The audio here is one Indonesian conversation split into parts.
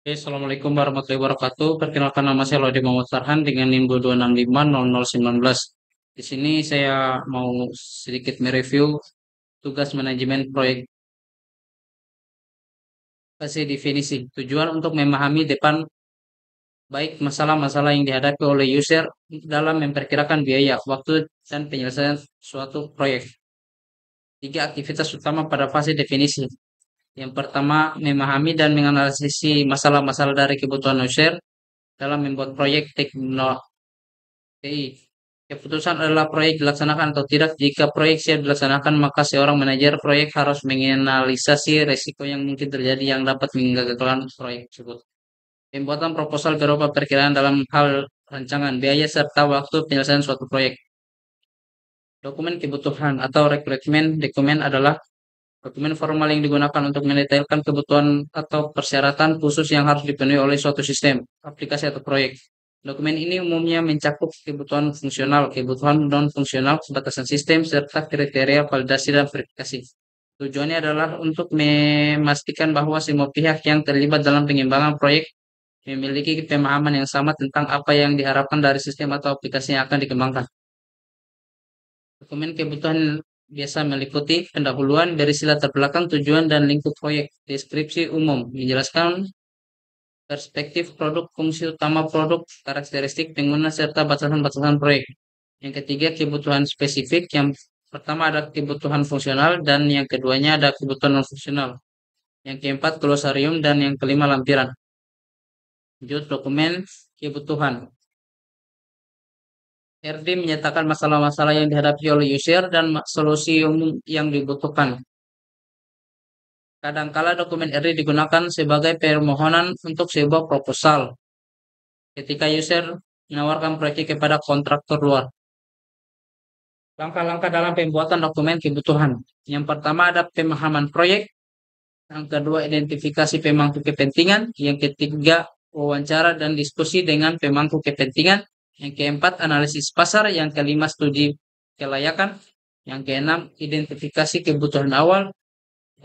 Assalamualaikum warahmatullahi wabarakatuh. Perkenalkan nama saya Laude Muhammad Farhan dengan NIM 2650019. Di sini saya mau sedikit mereview tugas manajemen proyek fase definisi. Tujuan untuk memahami depan baik masalah-masalah yang dihadapi oleh user dalam memperkirakan biaya, waktu, dan penyelesaian suatu proyek. Tiga aktivitas utama pada fase definisi. Yang pertama, memahami dan menganalisis masalah-masalah dari kebutuhan user dalam membuat proyek TI. Keputusan adalah proyek dilaksanakan atau tidak. Jika proyek siap dilaksanakan, maka seorang manajer proyek harus menganalisasi resiko yang mungkin terjadi yang dapat menggagalkan proyek tersebut. Pembuatan proposal berupa perkiraan dalam hal rancangan, biaya, serta waktu penyelesaian suatu proyek. Dokumen kebutuhan atau requirement dokumen adalah dokumen formal yang digunakan untuk mendetailkan kebutuhan atau persyaratan khusus yang harus dipenuhi oleh suatu sistem, aplikasi, atau proyek. Dokumen ini umumnya mencakup kebutuhan fungsional, kebutuhan non-fungsional, batasan sistem, serta kriteria validasi dan verifikasi. Tujuannya adalah untuk memastikan bahwa semua pihak yang terlibat dalam pengembangan proyek memiliki pemahaman yang sama tentang apa yang diharapkan dari sistem atau aplikasi yang akan dikembangkan. Dokumen kebutuhan biasa meliputi pendahuluan, berisi latar belakang, tujuan, dan lingkup proyek. Deskripsi umum menjelaskan perspektif produk, fungsi utama produk, karakteristik pengguna, serta batasan-batasan proyek. Yang ketiga, kebutuhan spesifik. Yang pertama ada kebutuhan fungsional, dan yang keduanya ada kebutuhan non-fungsional. Yang keempat, glosarium, dan yang kelima, lampiran. Lanjut, dokumen kebutuhan. RD menyatakan masalah-masalah yang dihadapi oleh user dan solusi umum yang dibutuhkan. Kadangkala dokumen RD digunakan sebagai permohonan untuk sebuah proposal ketika user menawarkan proyek kepada kontraktor luar. Langkah-langkah dalam pembuatan dokumen kebutuhan. Yang pertama ada pemahaman proyek. Yang kedua, identifikasi pemangku kepentingan. Yang ketiga, wawancara dan diskusi dengan pemangku kepentingan. Yang keempat, analisis pasar. Yang kelima, studi kelayakan. Yang keenam, identifikasi kebutuhan awal.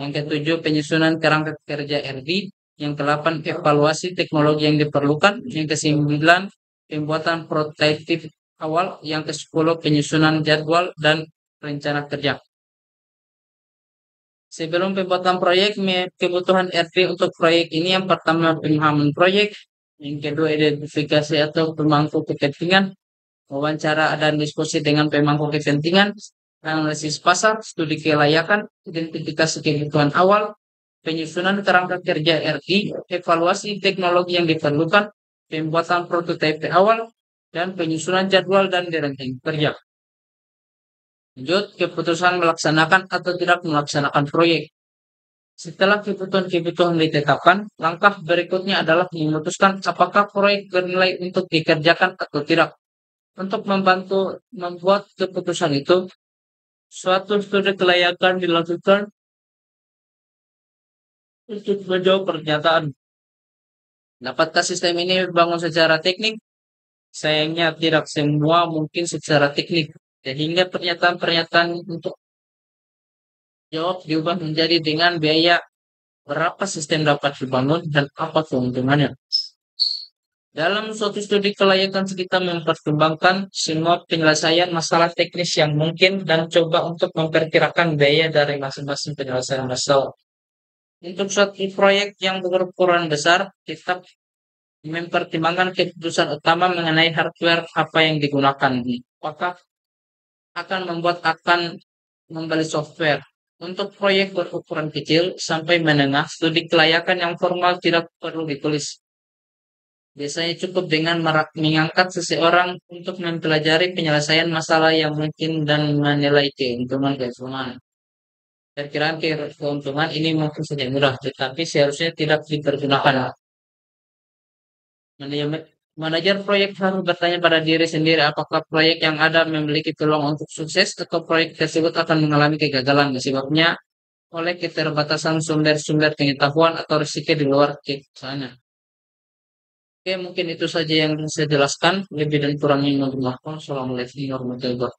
Yang ketujuh, penyusunan kerangka kerja RD. Yang kedelapan, evaluasi teknologi yang diperlukan. Yang kesembilan, pembuatan prototipe awal. Yang kesepuluh, penyusunan jadwal dan rencana kerja. Sebelum pembuatan proyek, kebutuhan RD untuk proyek ini yang pertama pemahaman proyek, yang kedua identifikasi atau pemangku kepentingan, wawancara dan diskusi dengan pemangku kepentingan, analisis pasar, studi kelayakan, identifikasi kebutuhan awal, penyusunan kerangka kerja RD, evaluasi teknologi yang diperlukan, pembuatan prototipe awal, dan penyusunan jadwal dan rencana kerja. Lanjut, keputusan melaksanakan atau tidak melaksanakan proyek. Setelah kebutuhan-kebutuhan ditetapkan, langkah berikutnya adalah memutuskan apakah proyek bernilai untuk dikerjakan atau tidak. Untuk membantu membuat keputusan itu, suatu studi kelayakan dilakukan untuk menjawab pernyataan. Dapatkah sistem ini dibangun secara teknik? Sayangnya tidak semua mungkin secara teknik. Sehingga pernyataan-pernyataan untuk jawab diubah menjadi dengan biaya berapa sistem dapat dibangun dan apa keuntungannya. Dalam suatu studi kelayakan kita mempertimbangkan semua penyelesaian masalah teknis yang mungkin dan coba untuk memperkirakan biaya dari masing-masing penyelesaian masalah. Untuk suatu proyek yang berukuran besar, kita mempertimbangkan keputusan utama mengenai hardware apa yang digunakan. Apakah akan membeli software. Untuk proyek berukuran kecil sampai menengah, studi kelayakan yang formal tidak perlu ditulis. Biasanya cukup dengan mengangkat seseorang untuk mempelajari penyelesaian masalah yang mungkin dan menilai keuntungan. Perkiraan keuntungan ini mungkin saja mudah, tetapi seharusnya tidak dipergunakan. Manajer proyek harus bertanya pada diri sendiri apakah proyek yang ada memiliki peluang untuk sukses atau proyek tersebut akan mengalami kegagalan sebabnya oleh keterbatasan sumber-sumber pengetahuan atau risiko di luar sana. Oke, mungkin itu saja yang saya jelaskan. Lebih dan kurangnya mohon maaf. Assalamualaikum warahmatullahi wabarakatuh.